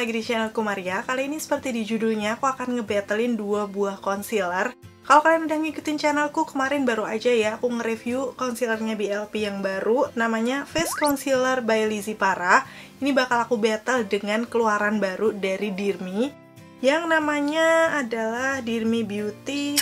lagi di channelku Maria. Kali ini seperti di judulnya, aku akan ngebattlein 2 buah concealer. Kalau kalian udah ngikutin channelku, kemarin baru aja ya aku nge-review concealernya BLP yang baru, namanya Face Concealer by Lizzy Para. Ini bakal aku battle dengan keluaran baru dari Dirmi, yang namanya adalah Dirmi Beauty.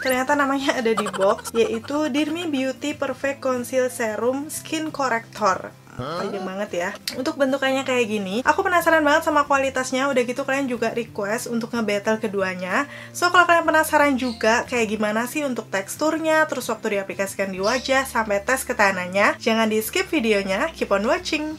Ternyata namanya ada di box, yaitu Dirmi Beauty Perfect Conceal Serum Skin Corrector. Panjang banget ya. Untuk bentukannya kayak gini, aku penasaran banget sama kualitasnya. Udah gitu kalian juga request untuk nge-battle keduanya. So kalau kalian penasaran juga kayak gimana sih untuk teksturnya, terus waktu diaplikasikan di wajah, sampai tes ketahanannya, jangan di skip videonya, keep on watching.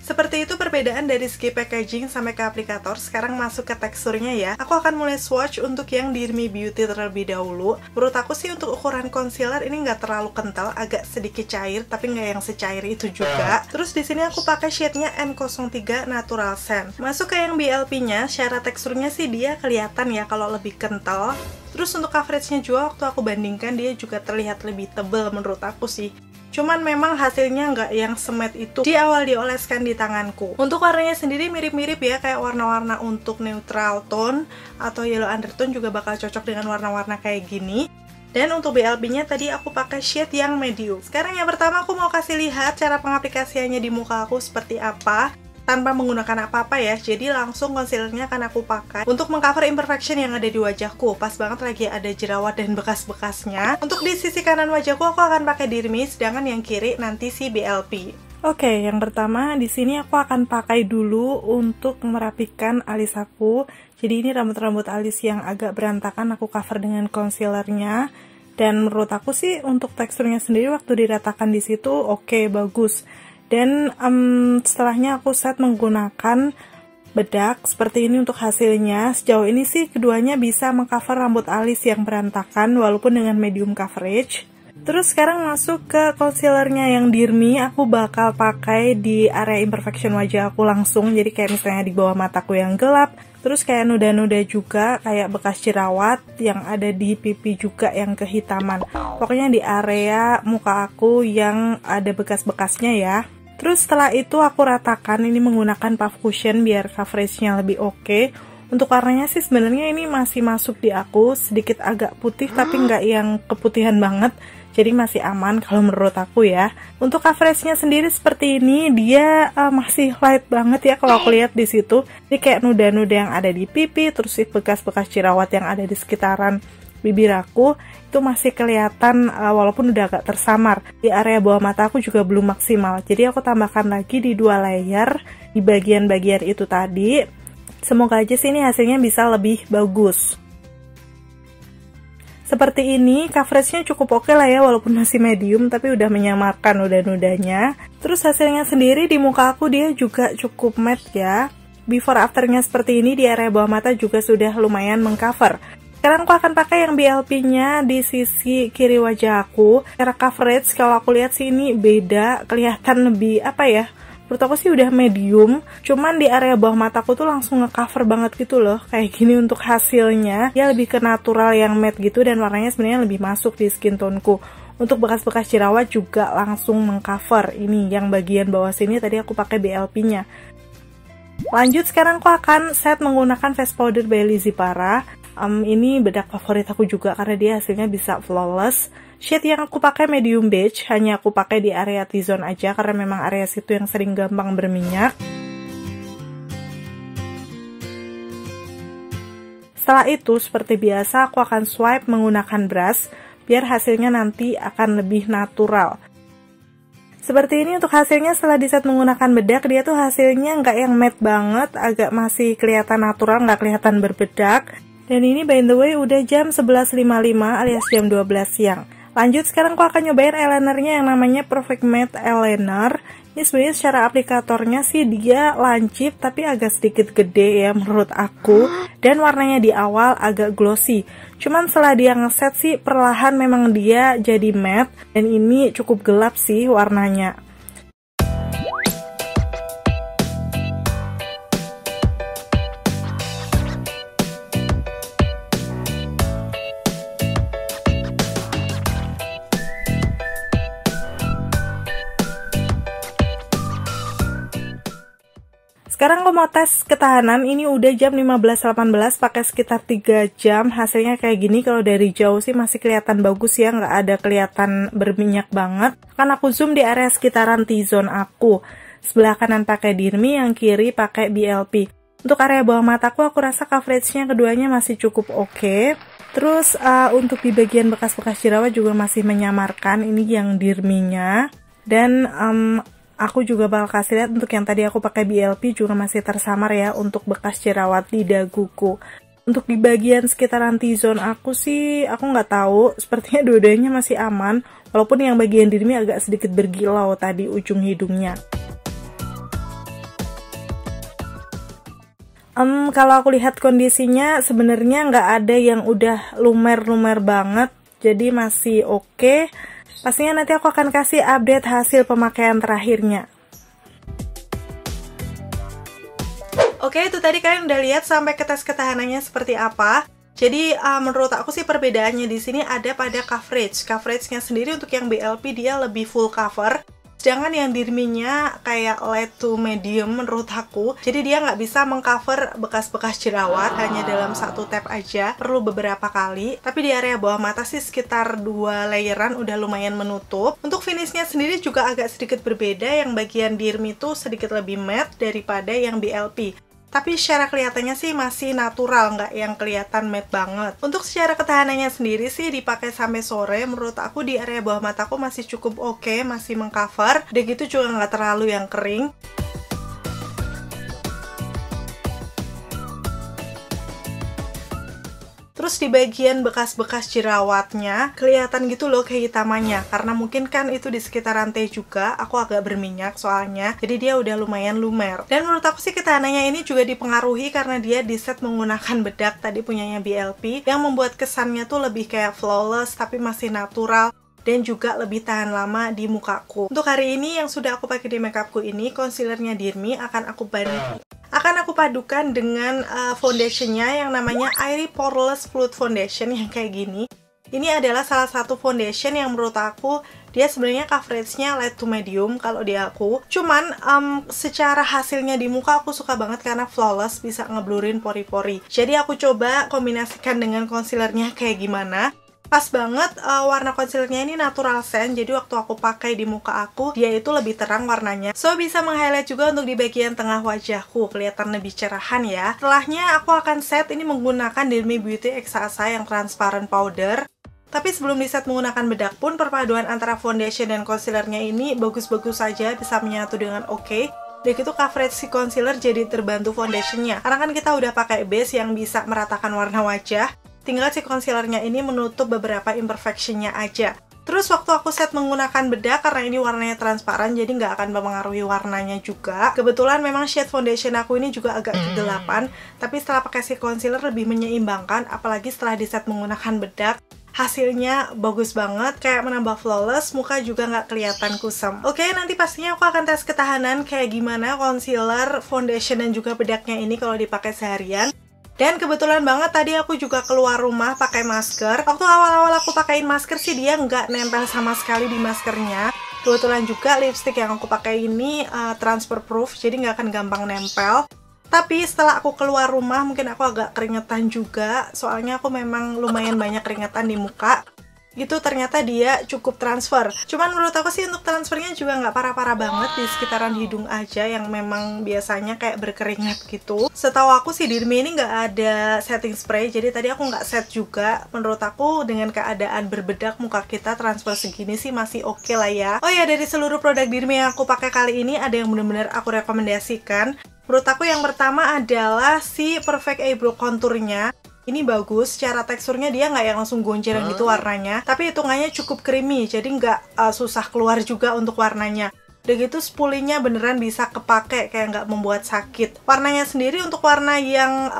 Seperti itu perbedaan dari segi packaging sampai ke aplikator. Sekarang masuk ke teksturnya ya. Aku akan mulai swatch untuk yang Dirmi Beauty terlebih dahulu. Menurut aku sih untuk ukuran concealer ini nggak terlalu kental, agak sedikit cair, tapi nggak yang secair itu juga. Terus di sini aku pakai shade-nya N03 Natural Scent. Masuk ke yang BLP-nya, secara teksturnya sih dia kelihatan ya kalau lebih kental. Terus untuk coveragenya juga waktu aku bandingkan dia juga terlihat lebih tebal menurut aku sih. Cuman memang hasilnya nggak yang semet itu di awal dioleskan di tanganku. Untuk warnanya sendiri mirip-mirip ya, kayak warna-warna untuk neutral tone atau yellow undertone juga bakal cocok dengan warna-warna kayak gini. Dan untuk BLP-nya tadi aku pakai shade yang medium. Sekarang yang pertama aku mau kasih lihat cara pengaplikasiannya di muka aku seperti apa, tanpa menggunakan apa-apa ya. Jadi langsung concealernya akan aku pakai untuk mengcover imperfection yang ada di wajahku. Pas banget lagi ada jerawat dan bekas-bekasnya. Untuk di sisi kanan wajahku aku akan pakai Dirmi, sedangkan yang kiri nanti si BLP. Oke, yang pertama di sini aku akan pakai dulu untuk merapikan alis aku. Jadi ini rambut-rambut alis yang agak berantakan aku cover dengan concealernya. Dan menurut aku sih untuk teksturnya sendiri waktu diratakan di situ oke, bagus. Dan setelahnya aku set menggunakan bedak seperti ini untuk hasilnya. Sejauh ini sih keduanya bisa mengcover rambut alis yang berantakan walaupun dengan medium coverage. Terus sekarang masuk ke concealernya yang Dirmi. Aku bakal pakai di area imperfection wajah aku langsung. Jadi kayak misalnya di bawah mataku yang gelap, terus kayak nuda-nuda juga, kayak bekas jerawat yang ada di pipi juga yang kehitaman. Pokoknya di area muka aku yang ada bekas-bekasnya ya. Terus setelah itu aku ratakan ini menggunakan puff cushion biar coveragenya lebih oke. Untuk warnanya sih sebenarnya ini masih masuk di aku, sedikit agak putih tapi nggak yang keputihan banget. Jadi masih aman kalau menurut aku ya. Untuk coveragenya sendiri seperti ini, dia masih light banget ya kalau aku lihat di situ. Jadi kayak nuda-nuda yang ada di pipi, terus bekas-bekas jerawat yang ada di sekitaran bibir aku itu masih kelihatan walaupun udah agak tersamar. Di area bawah mata aku juga belum maksimal. Jadi aku tambahkan lagi di 2 layer di bagian-bagian itu tadi. Semoga aja sih ini hasilnya bisa lebih bagus. Seperti ini, coveragenya cukup oke lah ya, walaupun masih medium, tapi udah menyamarkan nuda-nudanya. Terus hasilnya sendiri di muka aku dia juga cukup matte ya. Before afternya seperti ini, di area bawah mata juga sudah lumayan mengcover. Sekarang aku akan pakai yang BLP-nya di sisi kiri wajah aku. Secara coverage, kalau aku lihat sih ini beda, kelihatan lebih, apa ya, menurut aku sih udah medium, cuman di area bawah mataku tuh langsung ngecover banget gitu loh. Kayak gini untuk hasilnya, dia lebih ke natural yang matte gitu dan warnanya sebenarnya lebih masuk di skin toneku. Untuk bekas-bekas jerawat juga langsung mengcover. Ini yang bagian bawah sini tadi aku pakai BLP-nya. Lanjut sekarang aku akan set menggunakan face powder by Lizzy Para. Ini bedak favorit aku juga karena dia hasilnya bisa flawless. Shade yang aku pakai medium beige, hanya aku pakai di area T-zone aja karena memang area situ yang sering gampang berminyak. Setelah itu seperti biasa aku akan swipe menggunakan brush biar hasilnya nanti akan lebih natural. Seperti ini untuk hasilnya setelah diset menggunakan bedak, dia tuh hasilnya nggak yang matte banget, agak masih kelihatan natural, nggak kelihatan berbedak. Dan ini by the way udah jam 11.55 alias jam 12 siang. Lanjut sekarang aku akan nyobain eyelinernya yang namanya Perfect Matte Eyeliner. Ini sebenarnya secara aplikatornya sih dia lancip tapi agak sedikit gede ya menurut aku. Dan warnanya di awal agak glossy. Cuman setelah dia ngeset sih perlahan memang dia jadi matte. Dan ini cukup gelap sih warnanya. Sekarang aku mau tes ketahanan. Ini udah jam 15.18, pakai sekitar 3 jam. Hasilnya kayak gini. Kalau dari jauh sih masih kelihatan bagus ya, nggak ada kelihatan berminyak banget. Kan aku zoom di area sekitaran T-zone aku. Sebelah kanan pakai Dirmi, yang kiri pakai BLP. Untuk area bawah mataku, aku rasa coveragenya keduanya masih cukup oke. Terus untuk di bagian bekas-bekas jerawat juga masih menyamarkan. Ini yang Dirminya. Dan aku juga bakal kasih lihat untuk yang tadi aku pakai BLP juga masih tersamar ya untuk bekas jerawat di daguku. Untuk di bagian sekitaran T-zone aku sih, aku nggak tahu. Sepertinya dua-duanya masih aman. Walaupun yang bagian Dirmi agak sedikit bergilau tadi ujung hidungnya. Kalau aku lihat kondisinya sebenarnya nggak ada yang udah lumer-lumer banget. Jadi masih oke. Pastinya nanti aku akan kasih update hasil pemakaian terakhirnya. Oke, itu tadi kalian udah lihat sampai ke tes ketahanannya seperti apa. Jadi menurut aku sih perbedaannya di sini ada pada coverage. Coveragenya sendiri untuk yang BLP dia lebih full cover. Sedangkan yang Dirminya kayak light to medium menurut aku. Jadi dia nggak bisa mengcover bekas-bekas jerawat hanya dalam satu tap aja. Perlu beberapa kali. Tapi di area bawah mata sih sekitar 2 layeran udah lumayan menutup. Untuk finishnya sendiri juga agak sedikit berbeda. Yang bagian Dirmi tuh sedikit lebih matte daripada yang BLP. Tapi secara kelihatannya sih masih natural, nggak yang kelihatan matte banget. Untuk secara ketahanannya sendiri sih dipakai sampai sore, menurut aku di area bawah mataku masih cukup oke, masih mengcover. Dan gitu juga nggak terlalu yang kering. Terus di bagian bekas-bekas jerawatnya kelihatan gitu loh kehitamannya. Karena mungkin kan itu di sekitaran T juga, aku agak berminyak soalnya. Jadi dia udah lumayan lumer. Dan menurut aku sih ketahanannya ini juga dipengaruhi karena dia di set menggunakan bedak tadi punyanya BLP. Yang membuat kesannya tuh lebih kayak flawless tapi masih natural. Dan juga lebih tahan lama di mukaku. Untuk hari ini yang sudah aku pakai di makeupku ini, concealernya Dirmi akan aku padukan dengan foundationnya yang namanya Airy Poreless Fluid Foundation yang kayak gini. Ini adalah salah satu foundation yang menurut aku dia sebenarnya coveragenya light to medium kalau di aku. Cuman secara hasilnya di muka aku suka banget karena flawless, bisa ngeblurin pori-pori. Jadi aku coba kombinasikan dengan concealernya kayak gimana. Pas banget warna concealernya ini natural scent, jadi waktu aku pakai di muka aku dia itu lebih terang warnanya, so bisa meng-highlight juga untuk di bagian tengah wajahku, kelihatan lebih cerahan ya. Setelahnya aku akan set ini menggunakan Dirmi Beauty Exasa yang transparent powder. Tapi sebelum di set menggunakan bedak pun, perpaduan antara foundation dan concealernya ini bagus-bagus saja, bisa menyatu dengan oke. Dan itu coverage si concealer jadi terbantu foundationnya, karena kan kita udah pakai base yang bisa meratakan warna wajah. Tinggal si concealernya ini menutup beberapa imperfectionnya aja. Terus waktu aku set menggunakan bedak, karena ini warnanya transparan, jadi nggak akan mempengaruhi warnanya juga. Kebetulan memang shade foundation aku ini juga agak kegelapan, tapi setelah pakai si concealer lebih menyeimbangkan, apalagi setelah di set menggunakan bedak. Hasilnya bagus banget, kayak menambah flawless, muka juga nggak kelihatan kusam. Oke, nanti pastinya aku akan tes ketahanan kayak gimana concealer, foundation, dan juga bedaknya ini kalau dipakai seharian. Dan kebetulan banget tadi aku juga keluar rumah pakai masker. Waktu awal-awal aku pakein masker sih dia nggak nempel sama sekali di maskernya. Kebetulan juga lipstick yang aku pakai ini transfer proof, jadi nggak akan gampang nempel. Tapi setelah aku keluar rumah mungkin aku agak keringetan juga, soalnya aku memang lumayan banyak keringetan di muka. Gitu ternyata dia cukup transfer. Cuman menurut aku sih untuk transfernya juga nggak parah-parah banget, di sekitaran hidung aja yang memang biasanya kayak berkeringat gitu. Setahu aku sih Dirmi ini nggak ada setting spray, jadi tadi aku nggak set juga. Menurut aku dengan keadaan berbedak muka kita transfer segini sih masih oke lah ya. Oh ya, dari seluruh produk Dirmi yang aku pakai kali ini ada yang bener-bener aku rekomendasikan. Menurut aku yang pertama adalah si Perfect Eyebrow Contour-nya. Ini bagus, secara teksturnya dia nggak yang langsung goncerang gitu warnanya, tapi hitungannya cukup creamy, jadi nggak susah keluar juga untuk warnanya. Udah gitu spoolingnya beneran bisa kepake, kayak nggak membuat sakit. Warnanya sendiri untuk warna yang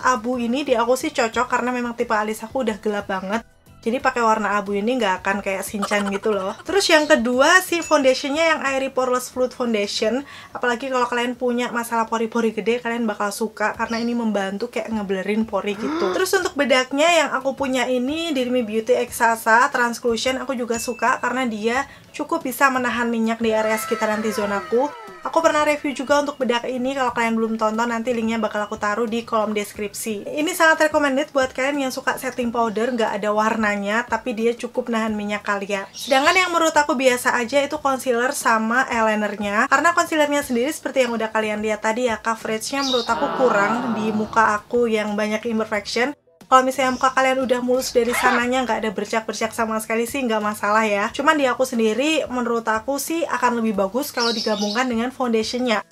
abu ini di aku sih cocok, karena memang tipe alis aku udah gelap banget. Jadi pakai warna abu ini nggak akan kayak Shinchan gitu loh. Terus yang kedua si foundationnya yang Airy Poreless Fluid Foundation. Apalagi kalau kalian punya masalah pori-pori gede, kalian bakal suka karena ini membantu kayak ngeblerin pori gitu. Terus untuk bedaknya yang aku punya ini Dirmi Beauty Exasa Transclusion, aku juga suka karena dia cukup bisa menahan minyak di area sekitaran T-zone aku. Aku pernah review juga untuk bedak ini, kalau kalian belum tonton nanti linknya bakal aku taruh di kolom deskripsi. Ini sangat recommended buat kalian yang suka setting powder nggak ada warnanya tapi dia cukup nahan minyak kalian. Sedangkan yang menurut aku biasa aja itu concealer sama eyelinernya, karena concealernya sendiri seperti yang udah kalian lihat tadi ya, coveragenya menurut aku kurang di muka aku yang banyak imperfection. Kalau misalnya muka kalian udah mulus dari sananya, nggak ada bercak-bercak sama sekali sih, nggak masalah ya. Cuman di aku sendiri, menurut aku sih akan lebih bagus kalau digabungkan dengan foundationnya.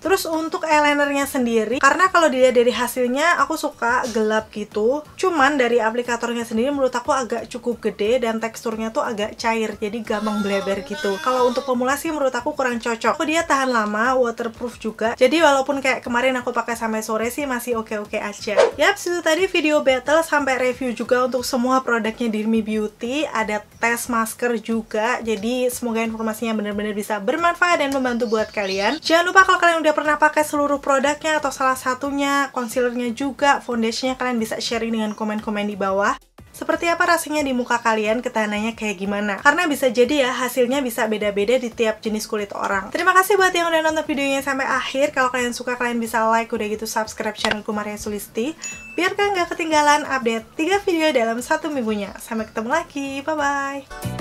Terus untuk eyelinernya sendiri, karena kalau dilihat dari hasilnya aku suka gelap gitu, cuman dari aplikatornya sendiri menurut aku agak cukup gede dan teksturnya tuh agak cair, jadi gampang bleber gitu. Kalau untuk pemula sih menurut aku kurang cocok. Dia tahan lama, waterproof juga, jadi walaupun kayak kemarin aku pakai sampai sore sih masih oke-oke aja. Yaps, itu tadi video battle sampai review juga untuk semua produknya Dirmi Beauty. Ada tes masker juga, jadi semoga informasinya benar-benar bisa bermanfaat dan membantu buat kalian. Jangan lupa kalau kalian udah pernah pakai seluruh produknya atau salah satunya, concealernya juga, foundationnya, kalian bisa sharing dengan komen-komen di bawah. Seperti apa rasanya di muka kalian, ketahanannya kayak gimana? Karena bisa jadi ya, hasilnya bisa beda-beda di tiap jenis kulit orang. Terima kasih buat yang udah nonton videonya sampai akhir. Kalau kalian suka, kalian bisa like, udah gitu subscribe channelku Maria Sulisti, biar kalian gak ketinggalan update 3 video dalam 1 minggunya. Sampai ketemu lagi, bye-bye!